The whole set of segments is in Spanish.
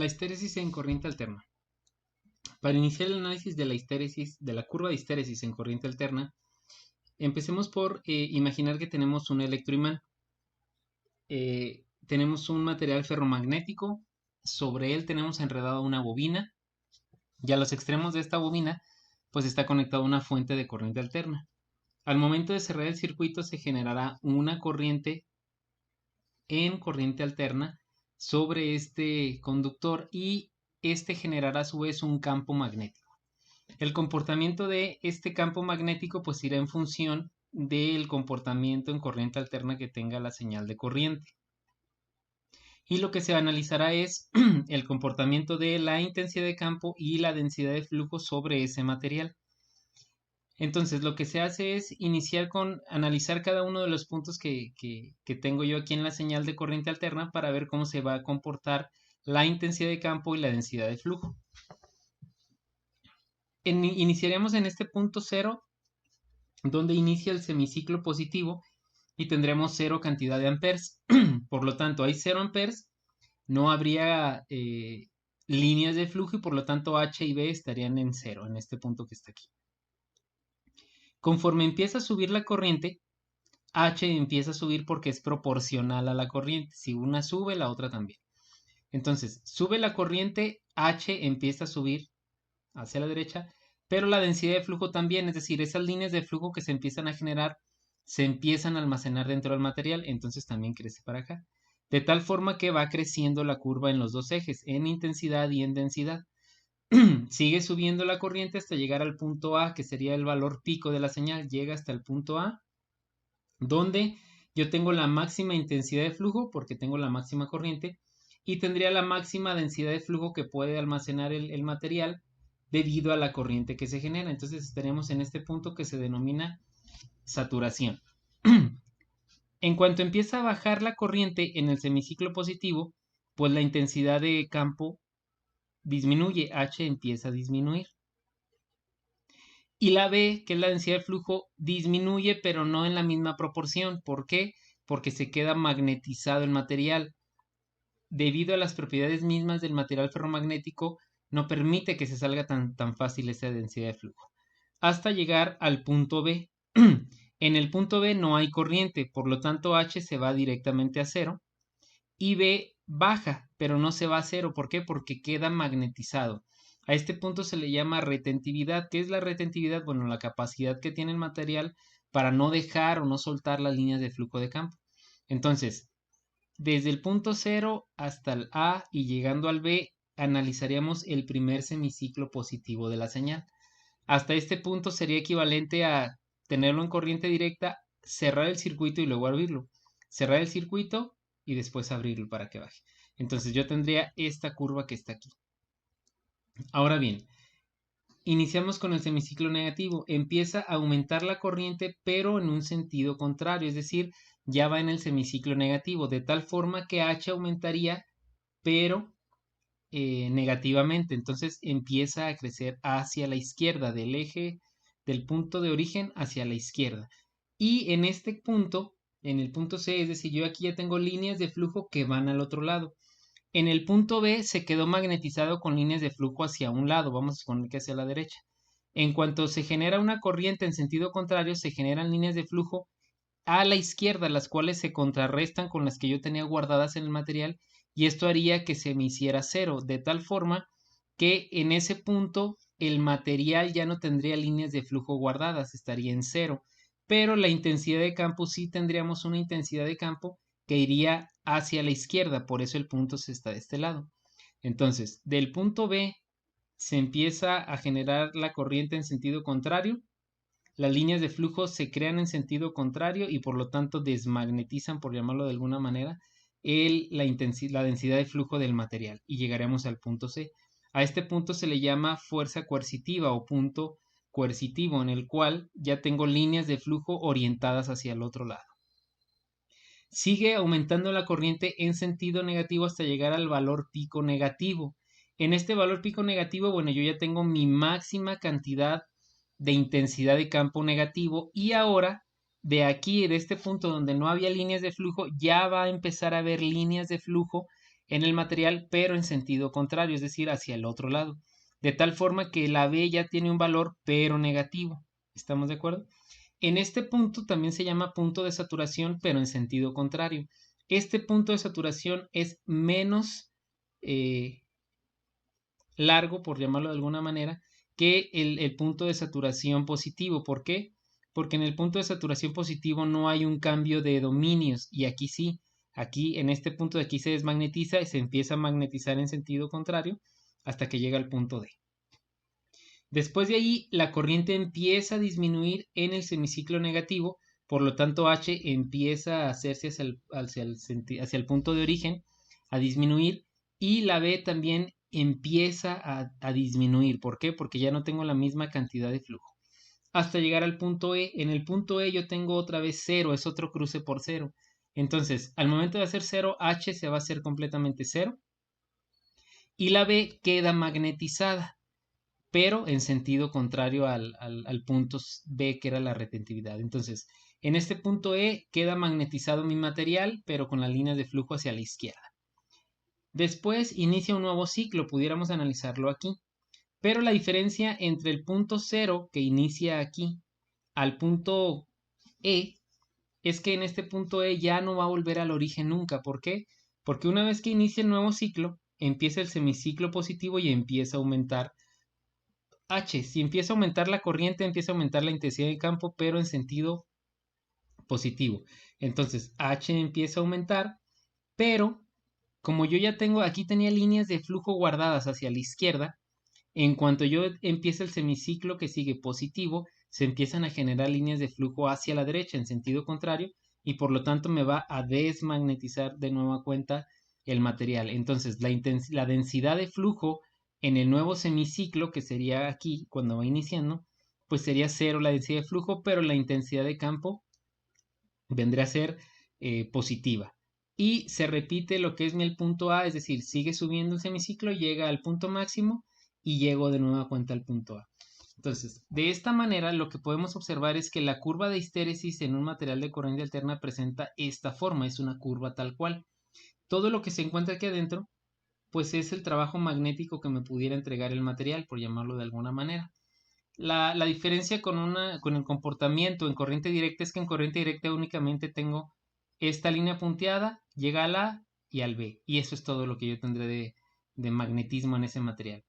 La histéresis en corriente alterna. Para iniciar el análisis de la histéresis, de la curva de histéresis en corriente alterna, empecemos por imaginar que tenemos un electroimán. Tenemos un material ferromagnético, sobre él tenemos enredada una bobina, y a los extremos de esta bobina pues está conectada una fuente de corriente alterna. Al momento de cerrar el circuito se generará una corriente en corriente alterna sobre este conductor y este generará a su vez un campo magnético. El comportamiento de este campo magnético pues irá en función del comportamiento en corriente alterna que tenga la señal de corriente. Y lo que se analizará es el comportamiento de la intensidad de campo y la densidad de flujo sobre ese material. Entonces lo que se hace es iniciar con analizar cada uno de los puntos que tengo yo aquí en la señal de corriente alterna para ver cómo se va a comportar la intensidad de campo y la densidad de flujo. Iniciaremos en este punto 0, donde inicia el semiciclo positivo y tendremos 0 cantidad de amperes. Por lo tanto, hay 0 amperes, no habría líneas de flujo y por lo tanto H y B estarían en 0 en este punto que está aquí. Conforme empieza a subir la corriente, H empieza a subir porque es proporcional a la corriente. Si una sube, la otra también. Entonces, sube la corriente, H empieza a subir hacia la derecha, pero la densidad de flujo también, es decir, esas líneas de flujo que se empiezan a generar, se empiezan a almacenar dentro del material, entonces también crece para acá. De tal forma que va creciendo la curva en los dos ejes, en intensidad y en densidad. Sigue subiendo la corriente hasta llegar al punto A, que sería el valor pico de la señal. Llega hasta el punto A, donde yo tengo la máxima intensidad de flujo, porque tengo la máxima corriente, y tendría la máxima densidad de flujo que puede almacenar el material debido a la corriente que se genera. Entonces estaríamos en este punto que se denomina saturación. En cuanto empieza a bajar la corriente en el semiciclo positivo, pues la intensidad de campo disminuye, H empieza a disminuir. Y la B, que es la densidad de flujo, disminuye, pero no en la misma proporción. ¿Por qué? Porque se queda magnetizado el material. Debido a las propiedades mismas del material ferromagnético, no permite que se salga tan fácil esa densidad de flujo. Hasta llegar al punto B. En el punto B no hay corriente, por lo tanto H se va directamente a 0 y B baja, pero no se va a 0. ¿Por qué? Porque queda magnetizado. A este punto se le llama retentividad. ¿Qué es la retentividad? Bueno, la capacidad que tiene el material para no dejar o no soltar las líneas de flujo de campo. Entonces, desde el punto 0 hasta el A y llegando al B, analizaríamos el primer semiciclo positivo de la señal. Hasta este punto sería equivalente a tenerlo en corriente directa, cerrar el circuito y luego abrirlo. Cerrar el circuito y después abrirlo para que baje. Entonces yo tendría esta curva que está aquí. Ahora bien, iniciamos con el semiciclo negativo. Empieza a aumentar la corriente, pero en un sentido contrario, es decir, ya va en el semiciclo negativo, de tal forma que H aumentaría, pero negativamente. Entonces empieza a crecer hacia la izquierda, del eje del punto de origen hacia la izquierda. Y en este punto, en el punto C, es decir, yo aquí ya tengo líneas de flujo que van al otro lado. En el punto B se quedó magnetizado con líneas de flujo hacia un lado, vamos a suponer que hacia la derecha. En cuanto se genera una corriente en sentido contrario, se generan líneas de flujo a la izquierda, las cuales se contrarrestan con las que yo tenía guardadas en el material, y esto haría que se me hiciera 0, de tal forma que en ese punto el material ya no tendría líneas de flujo guardadas, estaría en 0, pero la intensidad de campo sí tendríamos una intensidad de campo que iría hacia la izquierda, por eso el punto se está de este lado. Entonces, del punto B se empieza a generar la corriente en sentido contrario, las líneas de flujo se crean en sentido contrario y por lo tanto desmagnetizan, por llamarlo de alguna manera, la densidad de flujo del material y llegaremos al punto C. A este punto se le llama fuerza coercitiva o punto coercitivo, en el cual ya tengo líneas de flujo orientadas hacia el otro lado. Sigue aumentando la corriente en sentido negativo hasta llegar al valor pico negativo. En este valor pico negativo, bueno, yo ya tengo mi máxima cantidad de intensidad de campo negativo y ahora de aquí, de este punto donde no había líneas de flujo, ya va a empezar a haber líneas de flujo en el material, pero en sentido contrario, es decir, hacia el otro lado. De tal forma que la B ya tiene un valor, pero negativo. ¿Estamos de acuerdo? En este punto también se llama punto de saturación, pero en sentido contrario. Este punto de saturación es menos largo, por llamarlo de alguna manera, que el punto de saturación positivo. ¿Por qué? Porque en el punto de saturación positivo no hay un cambio de dominios y aquí sí. Aquí en este punto de aquí se desmagnetiza y se empieza a magnetizar en sentido contrario hasta que llega al punto D. Después de ahí la corriente empieza a disminuir en el semiciclo negativo, por lo tanto H empieza a hacerse hacia el punto de origen, a disminuir, y la B también empieza a disminuir. ¿Por qué? Porque ya no tengo la misma cantidad de flujo. Hasta llegar al punto E. En el punto E yo tengo otra vez 0, es otro cruce por 0. Entonces, al momento de hacer 0, H se va a hacer completamente 0 y la B queda magnetizada, pero en sentido contrario al punto B, que era la retentividad. Entonces, en este punto E queda magnetizado mi material, pero con las líneas de flujo hacia la izquierda. Después inicia un nuevo ciclo, pudiéramos analizarlo aquí. Pero la diferencia entre el punto 0 que inicia aquí al punto E es que en este punto E ya no va a volver al origen nunca. ¿Por qué? Porque una vez que inicia el nuevo ciclo, empieza el semiciclo positivo y empieza a aumentar H. Si empieza a aumentar la corriente, empieza a aumentar la intensidad de campo, pero en sentido positivo. Entonces H empieza a aumentar, pero como yo ya tengo, aquí tenía líneas de flujo guardadas hacia la izquierda, en cuanto yo empiece el semiciclo que sigue positivo, se empiezan a generar líneas de flujo hacia la derecha en sentido contrario y por lo tanto me va a desmagnetizar de nueva cuenta el material. Entonces la densidad de flujo en el nuevo semiciclo, que sería aquí cuando va iniciando, pues sería 0 la densidad de flujo, pero la intensidad de campo vendría a ser positiva. Y se repite lo que es el punto A, es decir, sigue subiendo el semiciclo, llega al punto máximo y llego de nueva cuenta al punto A. Entonces, de esta manera lo que podemos observar es que la curva de histéresis en un material de corriente alterna presenta esta forma, es una curva tal cual. Todo lo que se encuentra aquí adentro, pues es el trabajo magnético que me pudiera entregar el material, por llamarlo de alguna manera. La diferencia con el comportamiento en corriente directa es que en corriente directa únicamente tengo esta línea punteada, llega al A y al B, y eso es todo lo que yo tendré de magnetismo en ese material.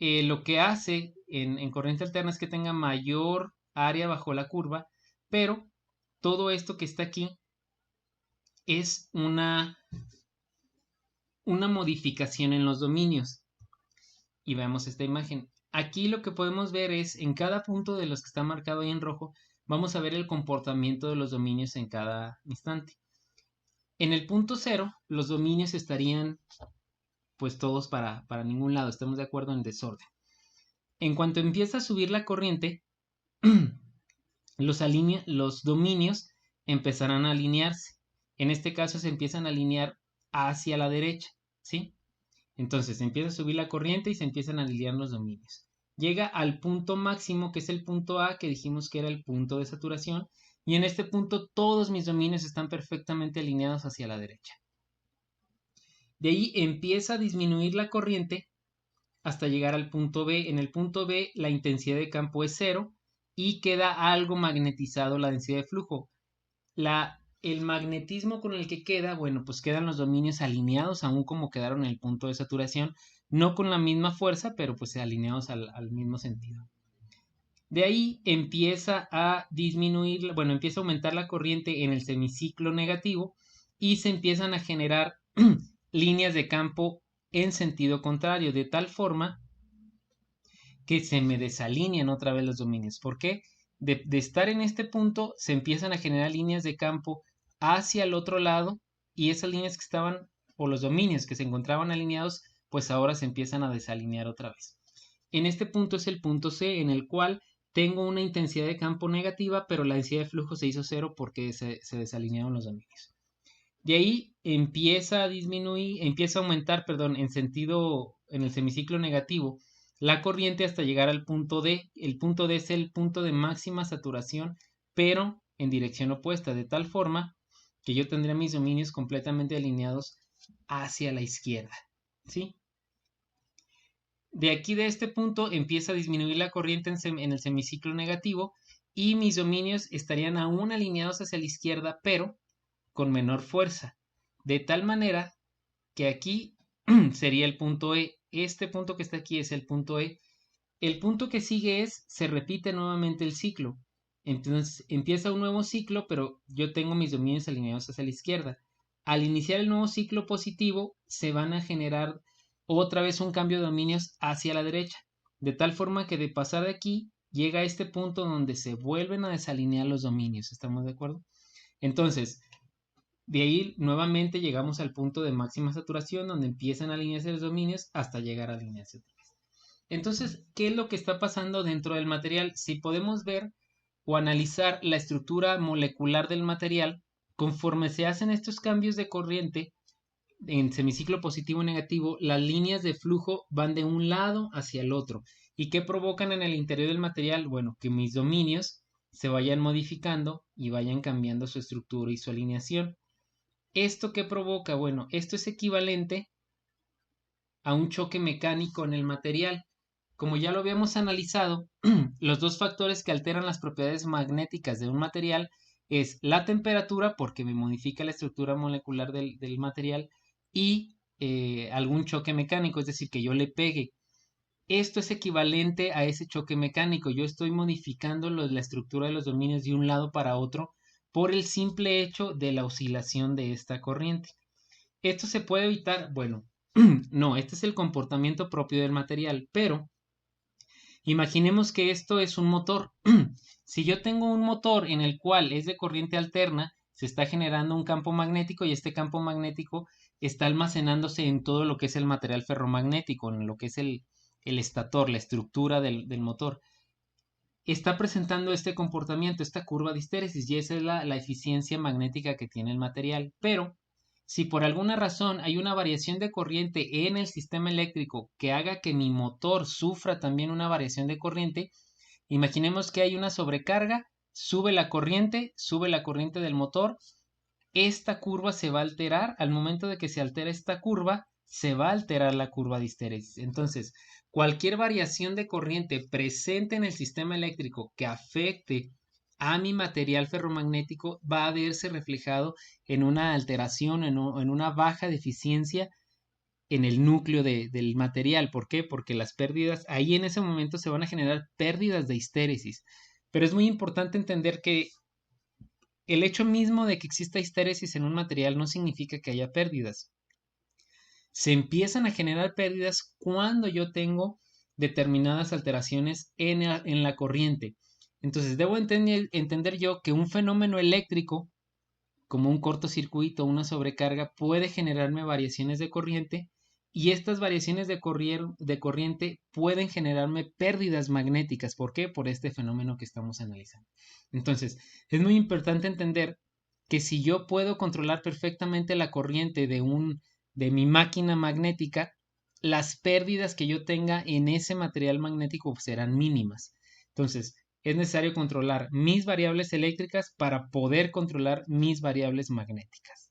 Lo que hace en corriente alterna es que tenga mayor área bajo la curva, pero todo esto que está aquí es una modificación en los dominios. Y vemos esta imagen. Aquí lo que podemos ver es en cada punto de los que está marcado ahí en rojo, vamos a ver el comportamiento de los dominios en cada instante. En el punto 0, los dominios estarían pues todos para ningún lado, estamos de acuerdo, en desorden. En cuanto empieza a subir la corriente, los dominios empezarán a alinearse. En este caso se empiezan a alinear hacia la derecha, ¿sí? Entonces empieza a subir la corriente y se empiezan a alinear los dominios. Llega al punto máximo, que es el punto A, que dijimos que era el punto de saturación, y en este punto todos mis dominios están perfectamente alineados hacia la derecha. De ahí empieza a disminuir la corriente hasta llegar al punto B. En el punto B la intensidad de campo es 0 y queda algo magnetizado la densidad de flujo. El magnetismo con el que queda, bueno, pues quedan los dominios alineados aún como quedaron en el punto de saturación, no con la misma fuerza, pero pues alineados al mismo sentido. De ahí empieza a disminuir, bueno, empieza a aumentar la corriente en el semiciclo negativo y se empiezan a generar líneas de campo en sentido contrario, de tal forma que se me desalinean otra vez los dominios. ¿Por qué? De estar en este punto se empiezan a generar líneas de campo hacia el otro lado y esas líneas que estaban, o los dominios que se encontraban alineados, pues ahora se empiezan a desalinear otra vez. En este punto es el punto C, en el cual tengo una intensidad de campo negativa, pero la densidad de flujo se hizo 0 porque se desalinearon los dominios. De ahí empieza a disminuir, empieza a aumentar, perdón, en el semiciclo negativo, la corriente hasta llegar al punto D. El punto D es el punto de máxima saturación, pero en dirección opuesta, de tal forma que yo tendría mis dominios completamente alineados hacia la izquierda, ¿sí? De aquí, de este punto, empieza a disminuir la corriente en el semiciclo negativo y mis dominios estarían aún alineados hacia la izquierda, pero con menor fuerza. De tal manera que aquí sería el punto E. Este punto que está aquí es el punto E. El punto que sigue se repite nuevamente el ciclo. Entonces empieza un nuevo ciclo, pero yo tengo mis dominios alineados hacia la izquierda. Al iniciar el nuevo ciclo positivo, se van a generar otra vez un cambio de dominios hacia la derecha. De tal forma que de pasar de aquí, llega a este punto donde se vuelven a desalinear los dominios. ¿Estamos de acuerdo? Entonces, de ahí nuevamente llegamos al punto de máxima saturación, donde empiezan a alinearse los dominios hasta llegar a alinearse. Entonces, ¿qué es lo que está pasando dentro del material? Si podemos ver o analizar la estructura molecular del material, conforme se hacen estos cambios de corriente en semiciclo positivo y negativo, las líneas de flujo van de un lado hacia el otro. ¿Y qué provocan en el interior del material? Bueno, que mis dominios se vayan modificando y vayan cambiando su estructura y su alineación. ¿Esto qué provoca? Bueno, esto es equivalente a un choque mecánico en el material. Como ya lo habíamos analizado, los dos factores que alteran las propiedades magnéticas de un material es la temperatura, porque me modifica la estructura molecular del material, y algún choque mecánico, es decir, que yo le pegue. Esto es equivalente a ese choque mecánico. Yo estoy modificando la estructura de los dominios de un lado para otro por el simple hecho de la oscilación de esta corriente. ¿Esto se puede evitar? Bueno, no, este es el comportamiento propio del material, pero imaginemos que esto es un motor. Si yo tengo un motor en el cual es de corriente alterna, se está generando un campo magnético y este campo magnético está almacenándose en todo lo que es el material ferromagnético, en lo que es el estator, la estructura del motor. Está presentando este comportamiento, esta curva de histéresis, y esa es la eficiencia magnética que tiene el material. Pero si por alguna razón hay una variación de corriente en el sistema eléctrico que haga que mi motor sufra también una variación de corriente, imaginemos que hay una sobrecarga, sube la corriente del motor, esta curva se va a alterar. Al momento de que se altera esta curva, se va a alterar la curva de histéresis. Entonces, cualquier variación de corriente presente en el sistema eléctrico que afecte a mi material ferromagnético va a verse reflejado en una alteración, en una baja de eficiencia en el núcleo del material. ¿Por qué? Porque las pérdidas, ahí en ese momento se van a generar pérdidas de histéresis. Pero es muy importante entender que el hecho mismo de que exista histéresis en un material no significa que haya pérdidas. Se empiezan a generar pérdidas cuando yo tengo determinadas alteraciones en la corriente. Entonces, debo entender yo que un fenómeno eléctrico, como un cortocircuito o una sobrecarga, puede generarme variaciones de corriente, y estas variaciones de corriente pueden generarme pérdidas magnéticas. ¿Por qué? Por este fenómeno que estamos analizando. Entonces, es muy importante entender que si yo puedo controlar perfectamente la corriente de mi máquina magnética, las pérdidas que yo tenga en ese material magnético serán mínimas. Entonces, es necesario controlar mis variables eléctricas para poder controlar mis variables magnéticas.